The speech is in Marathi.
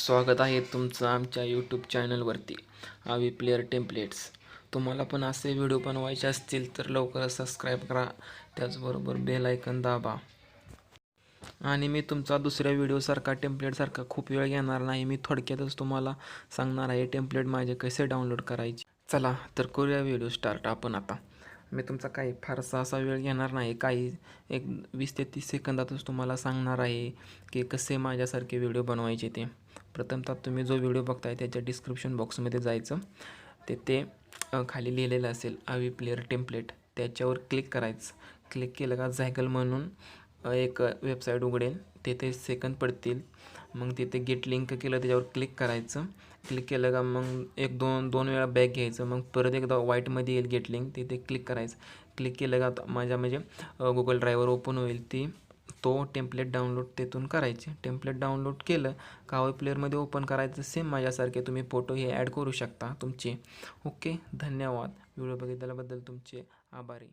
स्वागत आहे तुमचं आमच्या यूट्यूब चॅनलवरती आवी प्लेयर टेम्पलेट्स. तुम्हाला पण असे व्हिडिओ बनवायचे असतील तर लवकरच सबस्क्राईब करा, त्याचबरोबर बेल आयकन दाबा. आणि मी तुमचा दुसऱ्या व्हिडिओसारखा टेम्पलेटसारखा खूप वेळ घेणार नाही. मी थोडक्यातच तुम्हाला सांगणार आहे टेम्पलेट माझे कसे डाउनलोड करायचे. चला तर करूया व्हिडिओ स्टार्ट. आपण आता मी तुमचा काही फारसा असा वेळ घेणार नाही, काही एक 20 ते 30 सेकंदातच तुम्हाला सांगणार आहे की कसे माझ्यासारखे व्हिडिओ बनवायचे ते. प्रथमतः तुम्ही जो व्हिडिओ बघताय त्याच्या डिस्क्रिप्शन बॉक्समध्ये जायचं, ते खाली लिहिलेलं असेल आवी प्लेयर टेम्पलेट, त्याच्यावर क्लिक करायचं. क्लिक केलं का झायकल म्हणून एक वेबसाईट उघडेल, तेथे सेकंद पडतील. मग तिथे गेट लिंक केलं त्याच्यावर क्लिक करायचं. क्लिक केलं का मग दोन वेळा बॅक घ्यायचं, मग परत एकदा व्हाईटमध्ये येईल गेट लिंक, तिथे क्लिक करायचं. क्लिक केलं का माझ्या गुगल ड्राईव्हर ओपन होईल, तो टेम्पलेट डाउनलोड तेथून करायचे. टेम्पलेट डाउनलोड केलं का आवी प्लेअरमध्ये ओपन करायचं. सेम माझ्यासारखे तुम्ही फोटो हे ॲड करू शकता तुमचे. ओके, धन्यवाद. व्हिडिओ बघितल्याबद्दल तुमचे आभारी.